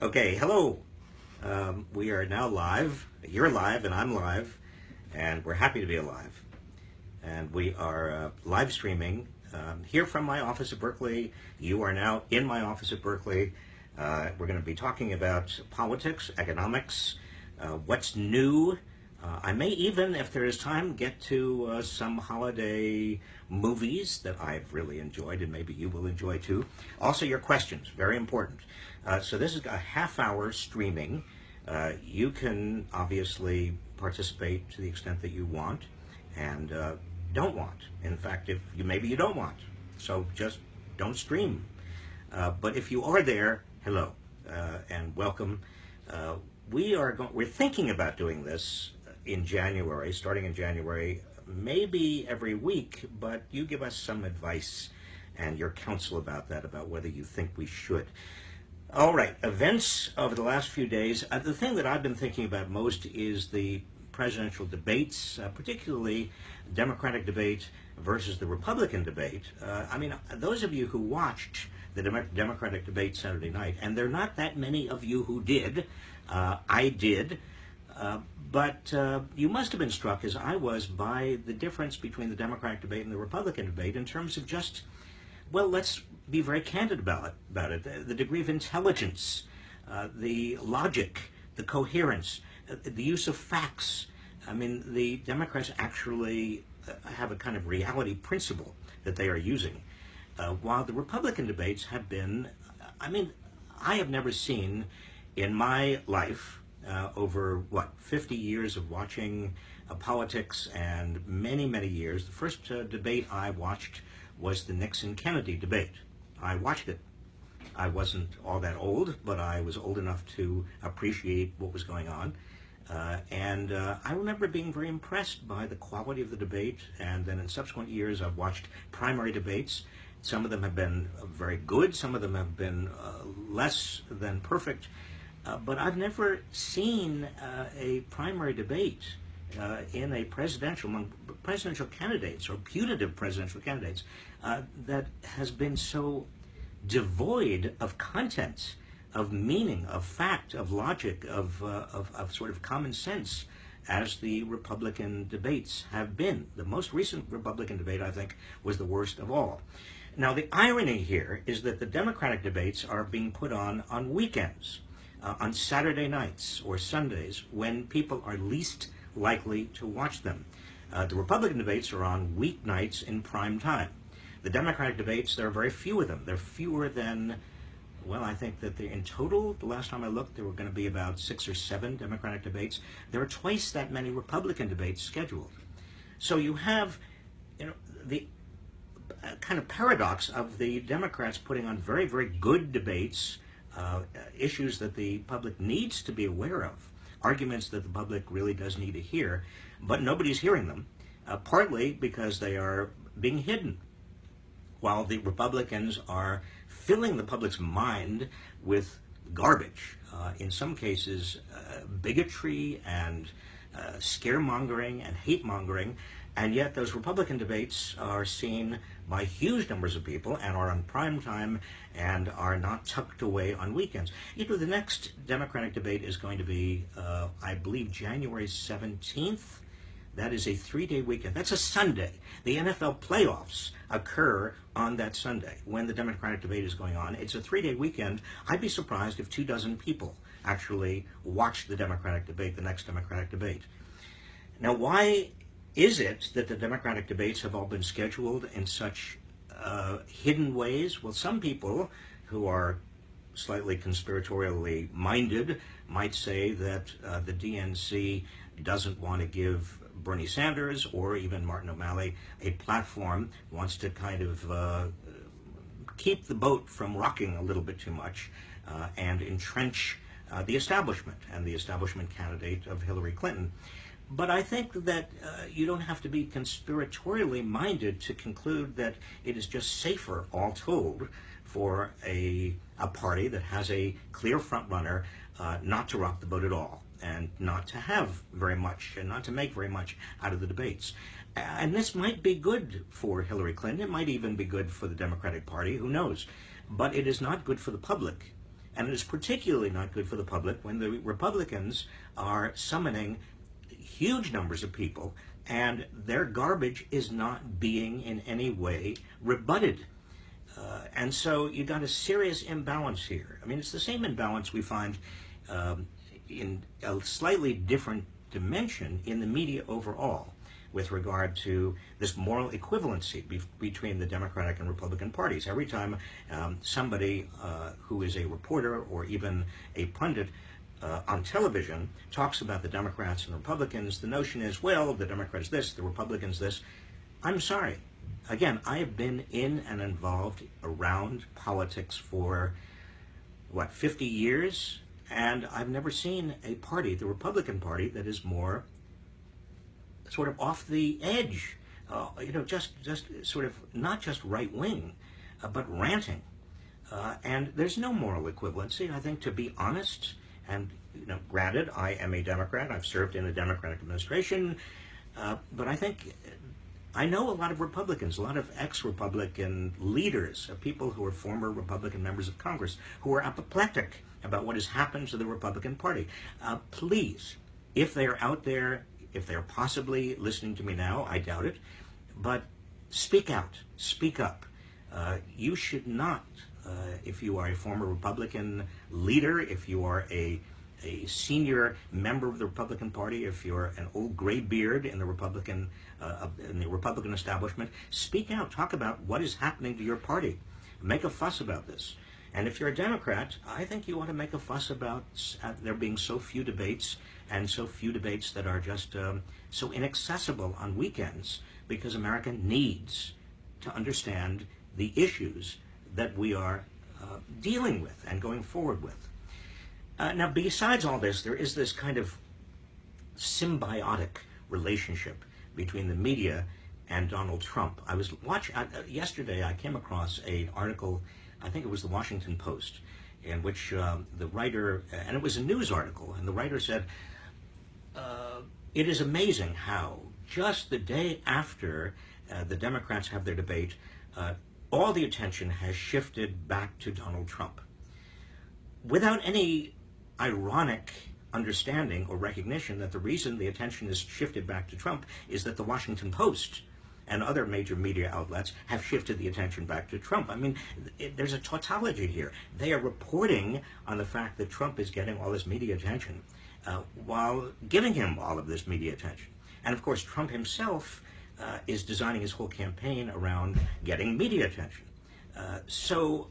Okay, hello. We are now live. You're live, and I'm live, and we're happy to be alive. And we are live streaming here from my office at Berkeley. You are now in my office at Berkeley. We're going to be talking about politics, economics, what's new. I may even, if there is time, get to some holiday movies that I've really enjoyed, and maybe you will enjoy too. Also, your questions, very important. So this is a half-hour streaming. You can obviously participate to the extent that you want, and don't want. In fact, if you maybe you don't want, so just don't stream. But if you are there, hello and welcome. We're thinking about doing this in January, starting in January, maybe every week. But you give us some advice and your counsel about that, about whether you think we should. All right, events over the last few days. The thing that I've been thinking about most is the presidential debates, particularly Democratic debate versus the Republican debate. Those of you who watched the Democratic debate Saturday night, and there are not that many of you who did. I did. But you must have been struck, as I was, by the difference between the Democratic debate and the Republican debate in terms of just, well, let's be very candid about it. The degree of intelligence, the logic, the coherence, the use of facts. I mean, the Democrats actually have a kind of reality principle that they are using, while the Republican debates have been, I have never seen in my life, over 50 years of watching politics and many, many years. The first debate I watched was the Nixon-Kennedy debate. I watched it. I wasn't all that old, but I was old enough to appreciate what was going on. And I remember being very impressed by the quality of the debate. And then in subsequent years, I've watched primary debates. Some of them have been very good. Some of them have been less than perfect. But I've never seen a primary debate in a among presidential candidates or putative presidential candidates that has been so devoid of content, of meaning, of fact, of logic, of sort of common sense as the Republican debates have been. The most recent Republican debate, I think, was the worst of all. Now, the irony here is that the Democratic debates are being put on weekends. On Saturday nights or Sundays, when people are least likely to watch them. The Republican debates are on weeknights in prime time. The Democratic debates, there are very few of them. There are fewer than, well, I think that in total, the last time I looked, there were going to be about 6 or 7 Democratic debates. There are twice that many Republican debates scheduled. So you have, the kind of paradox of the Democrats putting on very, very good debates, issues that the public needs to be aware of, arguments that the public really does need to hear, but nobody's hearing them, partly because they are being hidden, while the Republicans are filling the public's mind with garbage, in some cases bigotry and scaremongering and hate-mongering, and yet those Republican debates are seen by huge numbers of people and are on prime time and are not tucked away on weekends. The next Democratic debate is going to be, I believe, January 17th. That is a 3-day weekend. That's a Sunday. The NFL playoffs occur on that Sunday when the Democratic debate is going on. It's a 3-day weekend. I'd be surprised if 24 people actually watch the Democratic debate, the next Democratic debate. Now, why is it that the Democratic debates have all been scheduled in such hidden ways? Well, some people who are slightly conspiratorially minded might say that the DNC doesn't want to give Bernie Sanders or even Martin O'Malley a platform, wants to kind of keep the boat from rocking a little bit too much and entrench the establishment and the establishment candidate of Hillary Clinton. But I think that you don't have to be conspiratorially minded to conclude that it is just safer, all told, for a party that has a clear front runner not to rock the boat at all and not to have very much and not to make very much out of the debates. And this might be good for Hillary Clinton. It might even be good for the Democratic Party. Who knows? But it is not good for the public. And it is particularly not good for the public when the Republicans are summoning huge numbers of people and their garbage is not being in any way rebutted. And so you got a serious imbalance here. I mean, it's the same imbalance we find in a slightly different dimension in the media overall with regard to this moral equivalency between the Democratic and Republican parties. Every time somebody who is a reporter or even a pundit on television talks about the Democrats and Republicans, the notion is, well, the Democrats this, the Republicans this. I'm sorry. Again, I have been in and involved around politics for, 50 years? And I've never seen a party, the Republican Party, that is more sort of off the edge, just sort of not just right-wing, but ranting. And there's no moral equivalency, I think, to be honest. And, granted, I am a Democrat. I've served in a Democratic administration. But I think I know a lot of Republicans, a lot of ex-Republican leaders, people who are former Republican members of Congress, who are apoplectic about what has happened to the Republican Party. Please, if they are out there, if they're possibly listening to me now, I doubt it, but speak out, speak up. You should not, if you are a former Republican leader, if you are a senior member of the Republican Party, if you're an old gray beard in the Republican establishment, speak out, talk about what is happening to your party. Make a fuss about this. And if you're a Democrat, I think you ought to make a fuss about there being so few debates, and so few debates that are just so inaccessible on weekends, because America needs to understand the issues that we are dealing with and going forward with. Now, besides all this, there is this kind of symbiotic relationship between the media and Donald Trump. I was watching, yesterday I came across an article, I think it was the Washington Post, in which the writer, and it was a news article, and the writer said, it is amazing how just the day after the Democrats have their debate, all the attention has shifted back to Donald Trump. Without any ironic understanding or recognition that the reason the attention is shifted back to Trump is that the Washington Post and other major media outlets have shifted the attention back to Trump. I mean, there's a tautology here. They are reporting on the fact that Trump is getting all this media attention while giving him all of this media attention. And of course, Trump himself is designing his whole campaign around getting media attention. So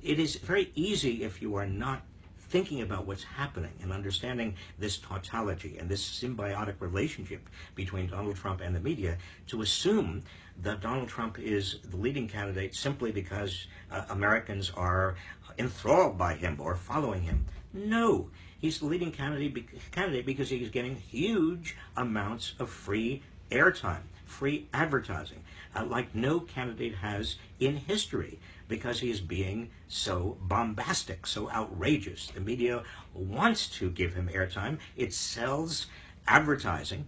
it is very easy, if you are not thinking about what's happening and understanding this tautology and this symbiotic relationship between Donald Trump and the media, to assume that Donald Trump is the leading candidate simply because Americans are enthralled by him or following him. No, he's the leading candidate because he's getting huge amounts of free airtime, free advertising, like no candidate has in history, because he is being so bombastic, so outrageous. The media wants to give him airtime. It sells advertising,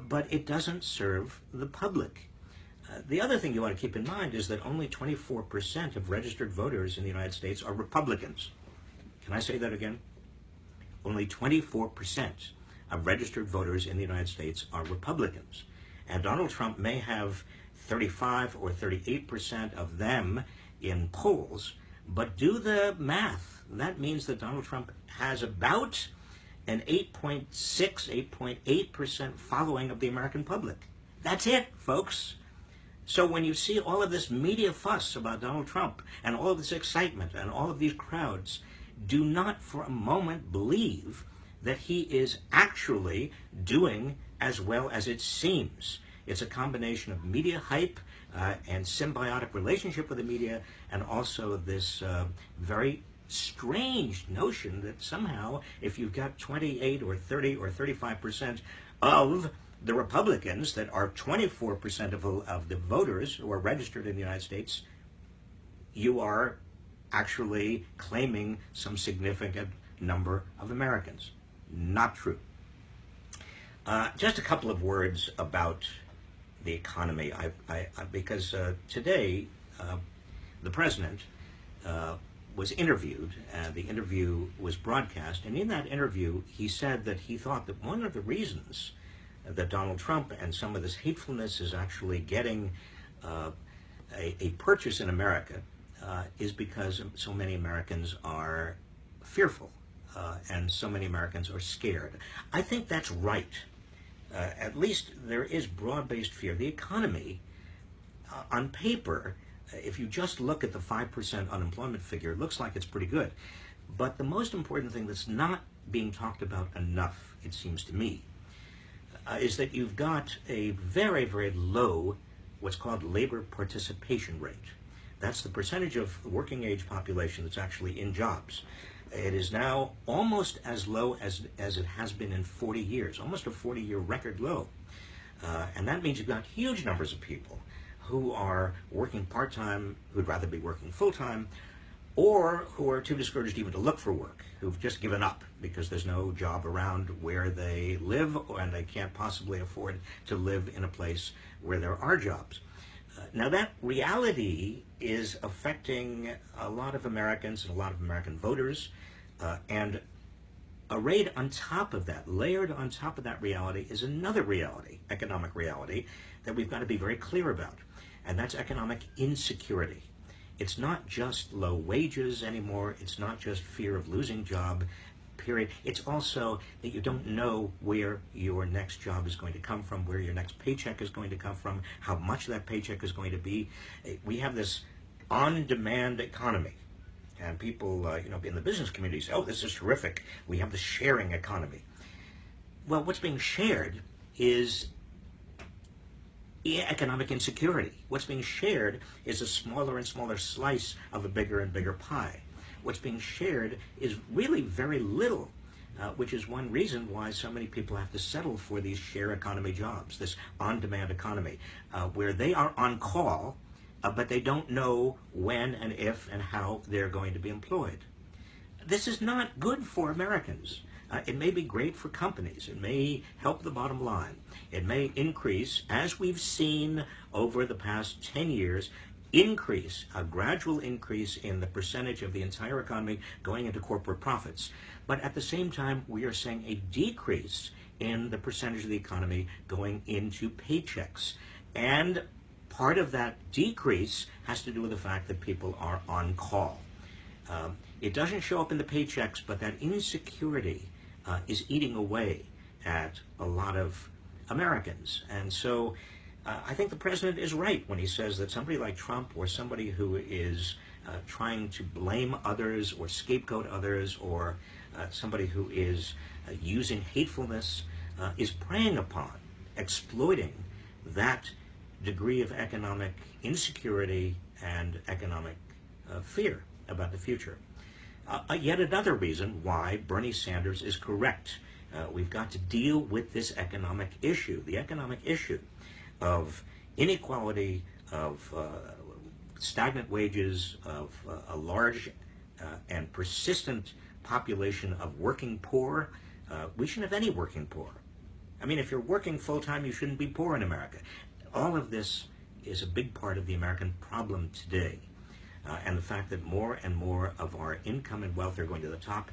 but it doesn't serve the public. The other thing you want to keep in mind is that only 24% of registered voters in the United States are Republicans. Can I say that again? Only 24% of registered voters in the United States are Republicans. And Donald Trump may have 35 or 38% of them in polls, but do the math. That means that Donald Trump has about an 8.6, 8.8% following of the American public. That's it, folks. So when you see all of this media fuss about Donald Trump and all of this excitement and all of these crowds, do not for a moment believe that he is actually doing as well as it seems. It's a combination of media hype and symbiotic relationship with the media, and also this very strange notion that somehow if you've got 28 or 30 or 35% of the Republicans that are 24% of the voters who are registered in the United States, you are actually claiming some significant number of Americans. Not true. Just a couple of words about the economy, because today the president was interviewed. The interview was broadcast, and in that interview, he said that he thought that one of the reasons that Donald Trump and some of this hatefulness is actually getting a purchase in America is because so many Americans are fearful and so many Americans are scared. I think that's right. At least there is broad-based fear. The economy, on paper, if you just look at the 5% unemployment figure, it looks like it's pretty good. But the most important thing that's not being talked about enough, it seems to me, is that you've got a very, very low, what's called labor participation rate. That's the percentage of the working age population that's actually in jobs. It is now almost as low as it has been in 40 years, almost a 40-year record low. And that means you've got huge numbers of people who are working part-time, who'd rather be working full-time, or who are too discouraged even to look for work, who've just given up because there's no job around where they live and they can't possibly afford to live in a place where there are jobs. Now that reality is affecting a lot of Americans and a lot of American voters, and arrayed on top of that, layered on top of that reality is another reality, economic reality, that we've got to be very clear about, and that's economic insecurity. It's not just low wages anymore, it's not just fear of losing job, period. It's also that you don't know where your next job is going to come from, where your next paycheck is going to come from, how much that paycheck is going to be. We have this on-demand economy, and people, in the business community say, oh, this is terrific. We have the sharing economy. Well, what's being shared is economic insecurity. What's being shared is a smaller and smaller slice of a bigger and bigger pie. What's being shared is really very little, which is one reason why so many people have to settle for these share economy jobs, this on-demand economy, where they are on call, but they don't know when and if and how they're going to be employed. This is not good for Americans. It may be great for companies. It may help the bottom line. It may increase, as we've seen over the past 10 years, a gradual increase in the percentage of the entire economy going into corporate profits. But at the same time, we are seeing a decrease in the percentage of the economy going into paychecks. And part of that decrease has to do with the fact that people are on call. It doesn't show up in the paychecks, but that insecurity is eating away at a lot of Americans. And so I think the president is right when he says that somebody like Trump, or somebody who is trying to blame others or scapegoat others, or somebody who is using hatefulness, is preying upon, exploiting that degree of economic insecurity and economic fear about the future. Yet another reason why Bernie Sanders is correct. We've got to deal with this economic issue, the economic issue of inequality, of stagnant wages, of a large and persistent population of working poor. We shouldn't have any working poor. I mean, if you're working full-time, you shouldn't be poor in America. All of this is a big part of the American problem today. And the fact that more and more of our income and wealth are going to the top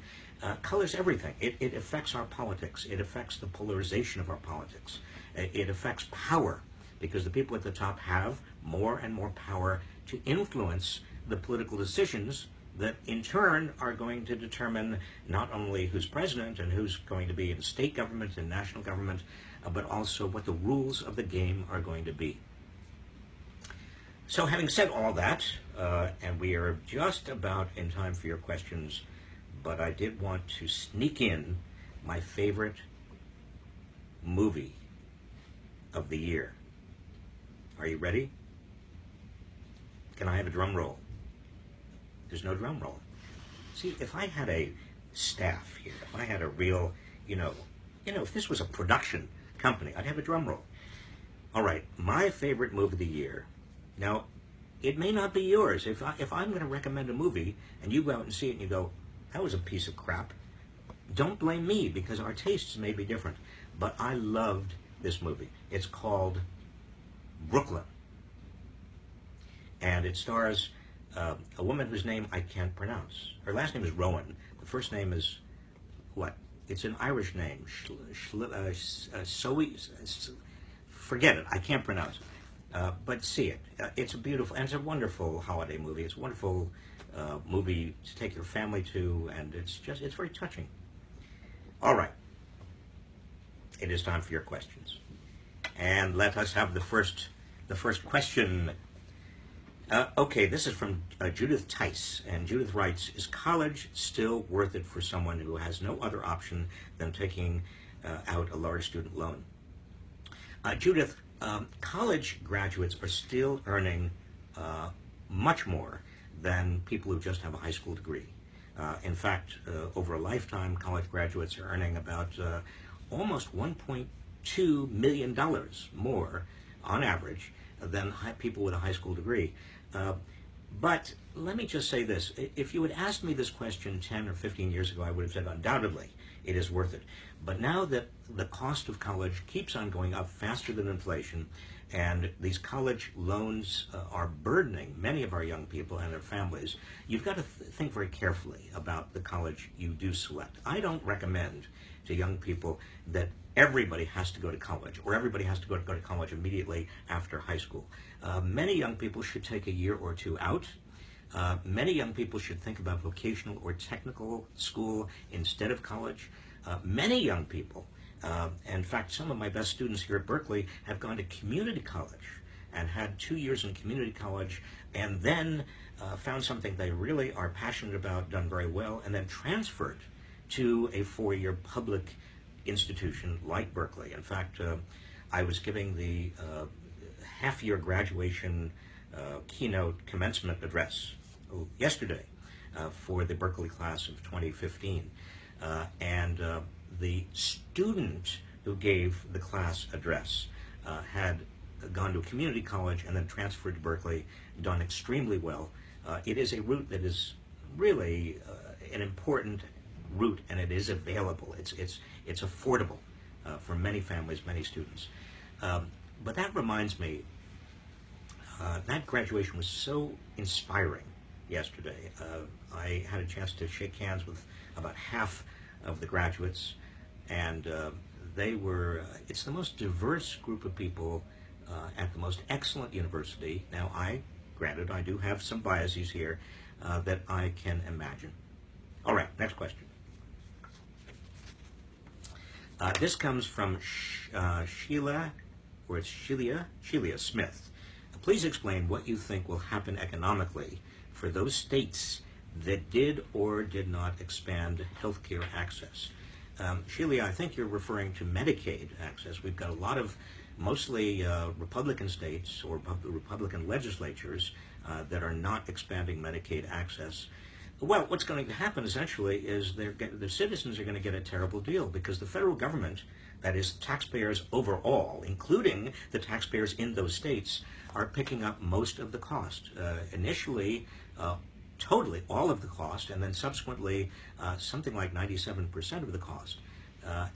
colors everything. It affects our politics. It affects the polarization of our politics. It affects power, because the people at the top have more and more power to influence the political decisions that in turn are going to determine not only who's president and who's going to be in state government and national government, but also what the rules of the game are going to be. So having said all that, and we are just about in time for your questions, but I did want to sneak in my favorite movie of the year. Are you ready? Can I have a drum roll? There's no drum roll. See, if I had a staff here, if I had a real, if this was a production company, I'd have a drum roll. All right, my favorite movie of the year. Now, it may not be yours. If I'm going to recommend a movie and you go out and see it and you go, that was a piece of crap, don't blame me, because our tastes may be different. But I loved this movie. It's called Brooklyn. And it stars a woman whose name I can't pronounce. Her last name is Rowan. The first name is what? It's an Irish name. Forget it. I can't pronounce it. But see it. It's a beautiful, and it's a wonderful holiday movie. It's a wonderful movie to take your family to, and it's very touching. All right. It is time for your questions. And let us have the first question. Okay, this is from Judith Tice, and Judith writes, is college still worth it for someone who has no other option than taking out a large student loan? Judith, college graduates are still earning much more than people who just have a high school degree. In fact, over a lifetime, college graduates are earning about almost $1.2 million more on average than people with a high school degree. But let me just say this. If you had asked me this question 10 or 15 years ago, I would have said undoubtedly it is worth it. But now that the cost of college keeps on going up faster than inflation, and these college loans are burdening many of our young people and their families, you've got to think very carefully about the college you do select. I don't recommend to young people that everybody has to go to college, or everybody has to go to college immediately after high school. Many young people should take a year or two out. Many young people should think about vocational or technical school instead of college. Many young people, in fact, some of my best students here at Berkeley have gone to community college and had 2 years in community college, and then found something they really are passionate about, done very well, and then transferred to a 4-year public institution like Berkeley. In fact, I was giving the half-year graduation keynote commencement address yesterday for the Berkeley class of 2015. And the student who gave the class address had gone to a community college and then transferred to Berkeley, done extremely well. It is a route that is really an important route, and it is available. It's affordable for many families, many students. But that reminds me, that graduation was so inspiring yesterday. I had a chance to shake hands with about half of the graduates, and they were, it's the most diverse group of people at the most excellent university. Now, granted, I do have some biases here that I can imagine. All right, next question. This comes from Sheila Smith. Please explain what you think will happen economically for those states that did or did not expand healthcare access. Sheila, I think you're referring to Medicaid access. We've got a lot of mostly Republican states or Republican legislatures that are not expanding Medicaid access. Well, what's going to happen essentially is the citizens are going to get a terrible deal, because the federal government, that is taxpayers overall, including the taxpayers in those states, are picking up most of the cost. Initially, totally all of the cost, and then subsequently something like 97% of the cost.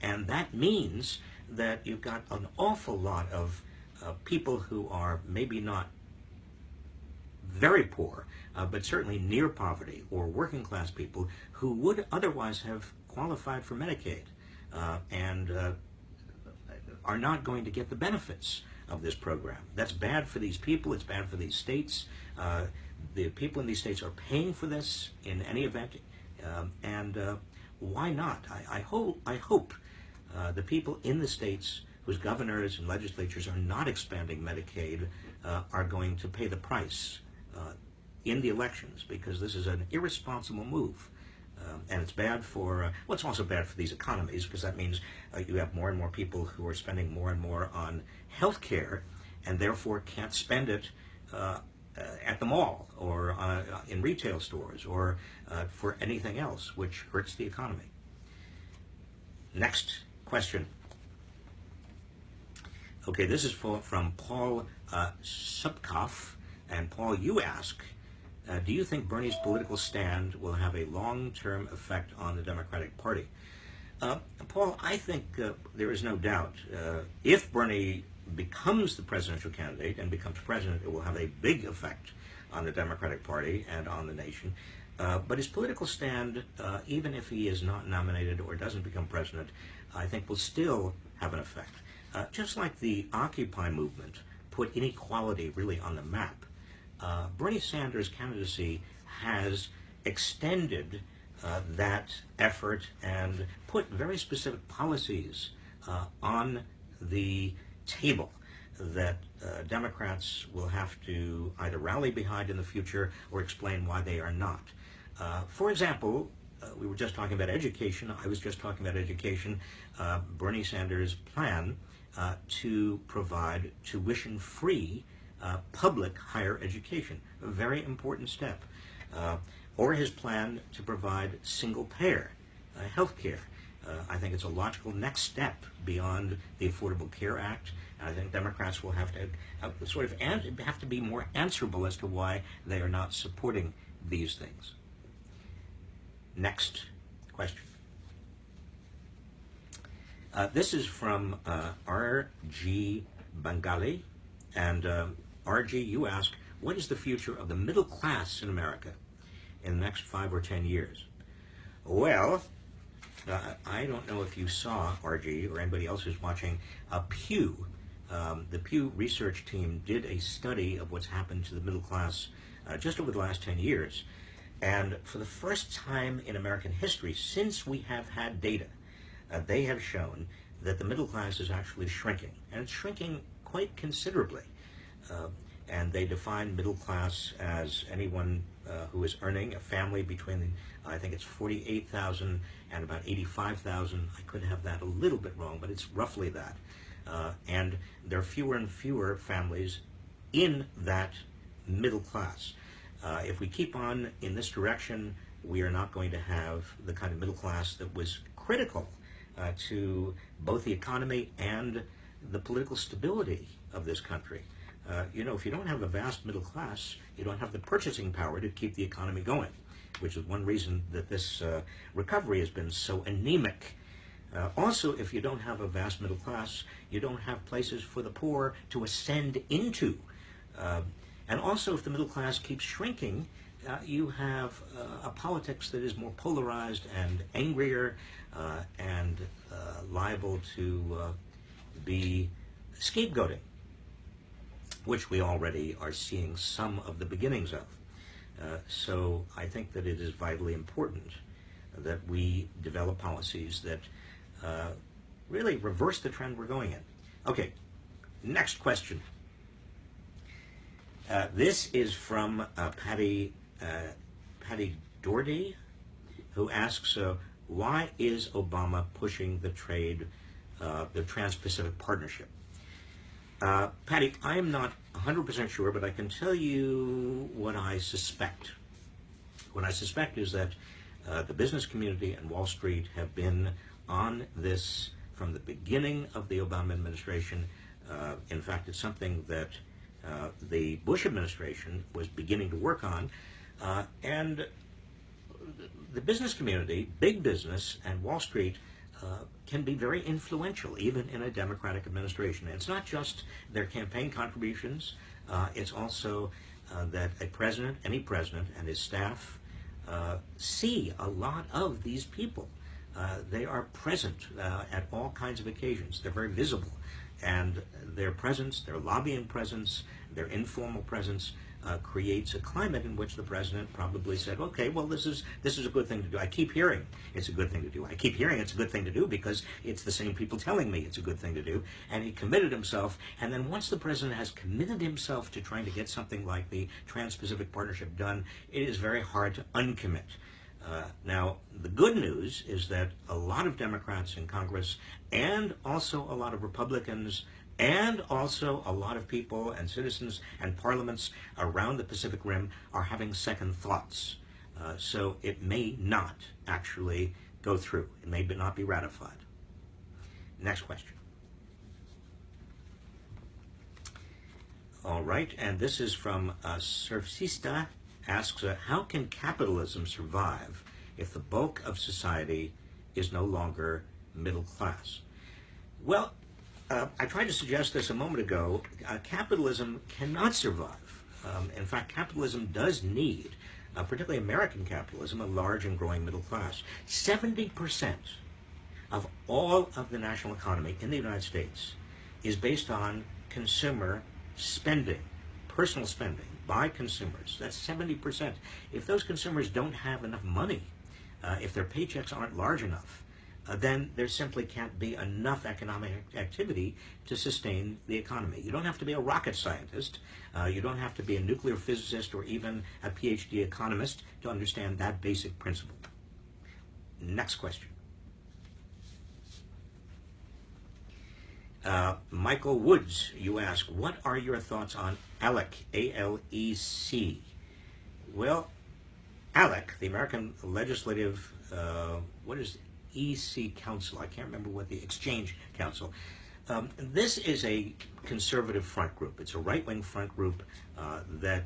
And that means that you've got an awful lot of people who are maybe not very poor, but certainly near poverty, or working class people who would otherwise have qualified for Medicaid and are not going to get the benefits of this program. That's bad for these people. It's bad for these states. The people in these states are paying for this in any event, and why not? I hope the people in the states whose governors and legislatures are not expanding Medicaid are going to pay the price in the elections, because this is an irresponsible move. And it's bad for, well, it's also bad for these economies, because that means you have more and more people who are spending more and more on health care, and therefore can't spend it at the mall, or in retail stores, or for anything else, which hurts the economy. Next question. Okay, this is from Paul Subkoff. And Paul, you ask, do you think Bernie's political stand will have a long-term effect on the Democratic Party? Paul, I think there is no doubt. If Bernie becomes the presidential candidate and becomes president, it will have a big effect on the Democratic Party and on the nation. But his political stand, even if he is not nominated or doesn't become president, I think will still have an effect. Just like the Occupy movement put inequality really on the map, Bernie Sanders' candidacy has extended that effort and put very specific policies on the table that Democrats will have to either rally behind in the future or explain why they are not. For example, we were just talking about education. I was just talking about education. Bernie Sanders' plan to provide tuition-free public higher education, a very important step. Or his plan to provide single-payer health care. I think it's a logical next step beyond the Affordable Care Act. And I think Democrats will have to have to be more answerable as to why they are not supporting these things. Next question. This is from R.G. Bengali. And R.G., you ask, what is the future of the middle class in America in the next 5 or 10 years? Well, I don't know if you saw, R.G., or anybody else who's watching, Pew. The Pew research team did a study of what's happened to the middle class just over the last 10 years. And for the first time in American history, since we have had data, they have shown that the middle class is actually shrinking. And it's shrinking quite considerably. And they define middle class as anyone who is earning, a family between, I think it's 48,000 and about 85,000. I could have that a little bit wrong, but it's roughly that. And there are fewer and fewer families in that middle class. If we keep on in this direction, we are not going to have the kind of middle class that was critical to both the economy and the political stability of this country. If you don't have a vast middle class, you don't have the purchasing power to keep the economy going, which is one reason that this recovery has been so anemic. Also, if you don't have a vast middle class, you don't have places for the poor to ascend into. And also, if the middle class keeps shrinking, you have a politics that is more polarized and angrier and liable to be scapegoating, which we already are seeing some of the beginnings of. So I think that it is vitally important that we develop policies that really reverse the trend we're going in. Okay, next question. This is from Patty Doherty, who asks, why is Obama pushing the Trans-Pacific Partnership? Patty, I am not 100% sure, but I can tell you what I suspect. What I suspect is that the business community and Wall Street have been on this from the beginning of the Obama administration. In fact, it's something that the Bush administration was beginning to work on. And the business community, big business, and Wall Street can be very influential, even in a Democratic administration. And it's not just their campaign contributions. It's also that a president, any president, and his staff see a lot of these people. They are present at all kinds of occasions. They're very visible. And their presence, their lobbying presence, their informal presence creates a climate in which the president probably said, okay, well, this is a good thing to do. I keep hearing it's a good thing to do. I keep hearing it's a good thing to do because it's the same people telling me it's a good thing to do. And he committed himself. And then once the president has committed himself to trying to get something like the Trans-Pacific Partnership done, it is very hard to uncommit. Now, the good news is that a lot of Democrats in Congress and also a lot of Republicans and also a lot of people and citizens and parliaments around the Pacific Rim are having second thoughts. So it may not actually go through. It may not be ratified. Next question. All right, and this is from Surfsista, asks, how can capitalism survive if the bulk of society is no longer middle class? Well, I tried to suggest this a moment ago. Capitalism cannot survive In fact, capitalism does need, particularly American capitalism, a large and growing middle class. 70% of all of the national economy in the United States is based on consumer spending, personal spending by consumers. That's 70%. If those consumers don't have enough money, if their paychecks aren't large enough, then there simply can't be enough economic activity to sustain the economy. You don't have to be a rocket scientist. You don't have to be a nuclear physicist or even a PhD economist to understand that basic principle. Next question. Michael Woods, you ask, what are your thoughts on ALEC, A-L-E-C? Well, ALEC, the American Legislative, what is EC Council? I can't remember what the Exchange Council. This is a conservative front group. It's a right-wing front group that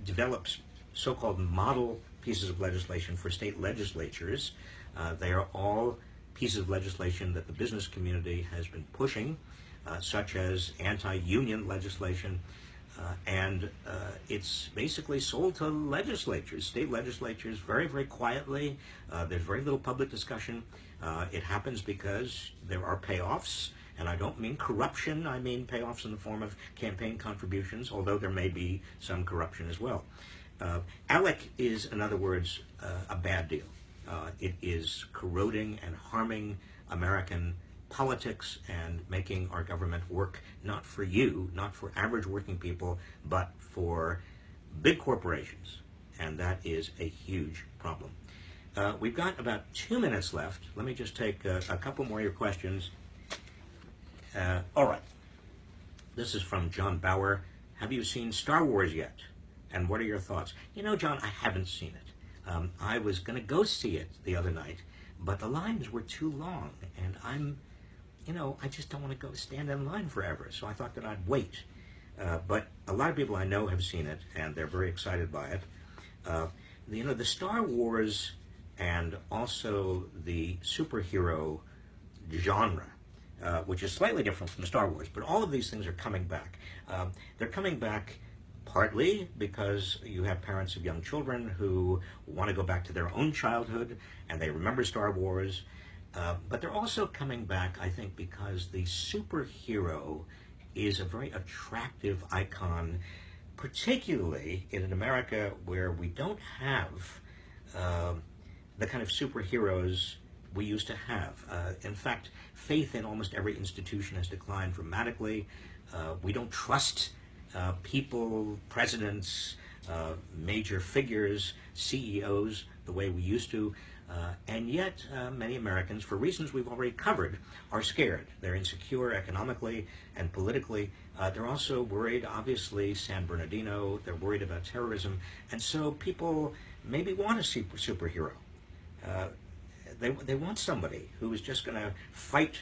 develops so-called model pieces of legislation for state legislatures. They are all pieces of legislation that the business community has been pushing, such as anti-union legislation, and it's basically sold to legislatures, state legislatures, very, very quietly. There's very little public discussion. It happens because there are payoffs, and I don't mean corruption, I mean payoffs in the form of campaign contributions, although there may be some corruption as well. ALEC is, in other words, a bad deal. It is corroding and harming American politics and making our government work not for you, not for average working people, but for big corporations. And that is a huge problem. We've got about 2 minutes left. Let me just take a couple more of your questions. All right. This is from John Bauer. Have you seen Star Wars yet? And what are your thoughts? You know, John, I haven't seen it. I was going to go see it the other night, but the lines were too long, and I just don't want to go stand in line forever, so I thought that I'd wait. But a lot of people I know have seen it, and they're very excited by it. The Star Wars and also the superhero genre, which is slightly different from Star Wars, but all of these things are coming back. They're coming back partly because you have parents of young children who want to go back to their own childhood and they remember Star Wars. But they're also coming back, I think, because the superhero is a very attractive icon, particularly in an America where we don't have the kind of superheroes we used to have. In fact, faith in almost every institution has declined dramatically. We don't trust people, presidents, major figures, CEOs, the way we used to. And yet, many Americans, for reasons we've already covered, are scared. They're insecure economically and politically. They're also worried, obviously, San Bernardino. They're worried about terrorism. And so people maybe want a superhero. They want somebody who is just going to fight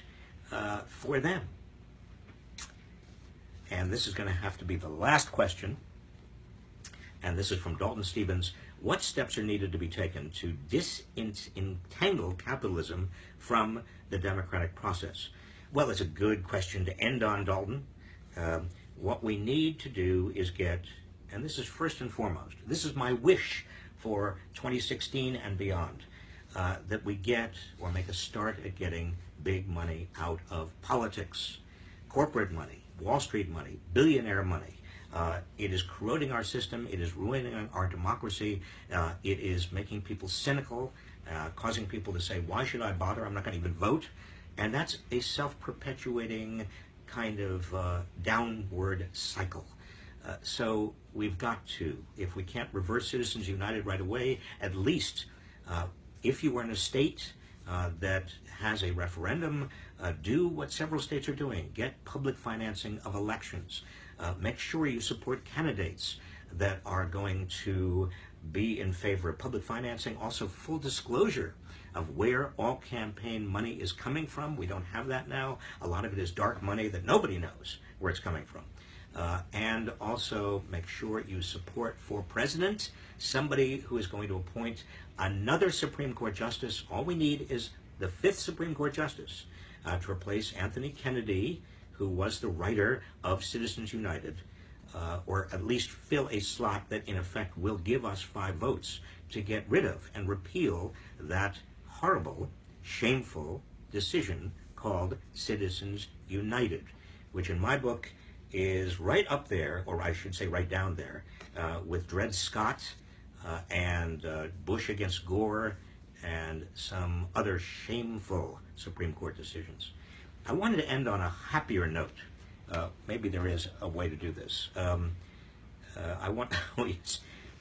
for them. And this is going to have to be the last question. And this is from Dalton Stevens. What steps are needed to be taken to disentangle capitalism from the democratic process? Well, it's a good question to end on, Dalton. What we need to do is get, and this is first and foremost, this is my wish for 2016 and beyond, that we get or make a start at getting big money out of politics, corporate money, Wall Street money, billionaire money. It is corroding our system. It is ruining our democracy. It is making people cynical, causing people to say, why should I bother? I'm not going to even vote. And that's a self-perpetuating kind of downward cycle. So we've got to, if we can't reverse Citizens United right away, at least if you are in a state that has a referendum, do what several states are doing. Get public financing of elections. Make sure you support candidates that are going to be in favor of public financing. Also, full disclosure of where all campaign money is coming from. We don't have that now. A lot of it is dark money that nobody knows where it's coming from. And also make sure you support for president somebody who is going to appoint another Supreme Court justice. All we need is the 5th Supreme Court justice to replace Anthony Kennedy, who was the writer of Citizens United. or at least fill a slot that in effect will give us 5 votes to get rid of and repeal that horrible, shameful decision called Citizens United, which in my book is right up there, or I should say right down there, with Dred Scott and Bush against Gore and some other shameful Supreme Court decisions. I wanted to end on a happier note. Maybe there is a way to do this. I wanted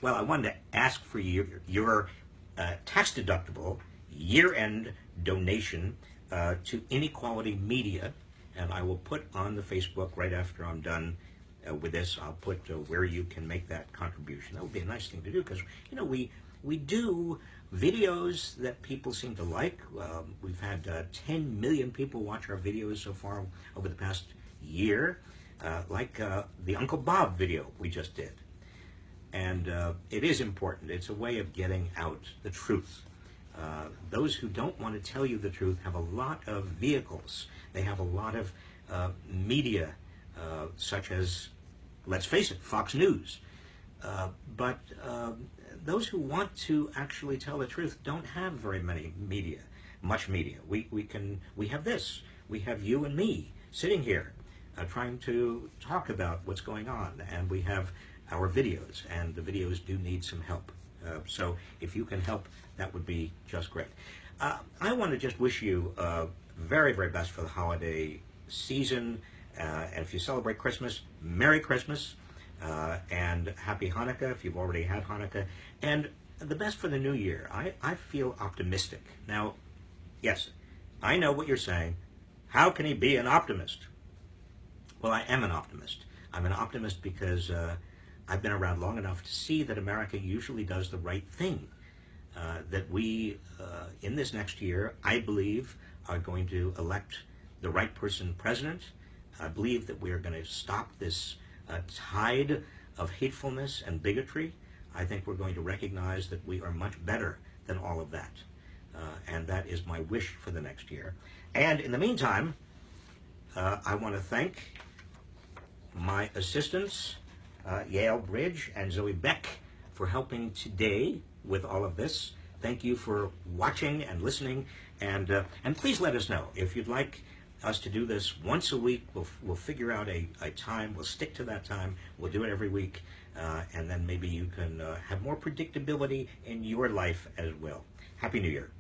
to ask for your tax-deductible year-end donation to Inequality Media, and I will put on the Facebook right after I'm done with this. I'll put where you can make that contribution. That would be a nice thing to do because we do videos that people seem to like. We've had 10 million people watch our videos so far over the past year, like the Uncle Bob video we just did. And it is important. It's a way of getting out the truth. Those who don't want to tell you the truth have a lot of vehicles. They have a lot of media, such as, let's face it, Fox News. But those who want to actually tell the truth don't have very much media. We have this. We have you and me sitting here trying to talk about what's going on, and we have our videos, and the videos do need some help. So if you can help, that would be just great. I want to just wish you very, very best for the holiday season, and if you celebrate Christmas, Merry Christmas, and Happy Hanukkah if you've already had Hanukkah, and the best for the new year. I feel optimistic. Now, yes, I know what you're saying. How can he be an optimist? Well, I am an optimist. I'm an optimist because I've been around long enough to see that America usually does the right thing. That we, in this next year, I believe, are going to elect the right person president. I believe that we are going to stop this tide of hatefulness and bigotry. I think we're going to recognize that we are much better than all of that. And that is my wish for the next year. And in the meantime, I want to thank my assistants, Yale Bridge and Zoe Beck, for helping today with all of this. Thank you for watching and listening, and please let us know if you'd like us to do this once a week. We'll figure out a time. We'll stick to that time. We'll do it every week, and then maybe you can have more predictability in your life as well. Happy New Year.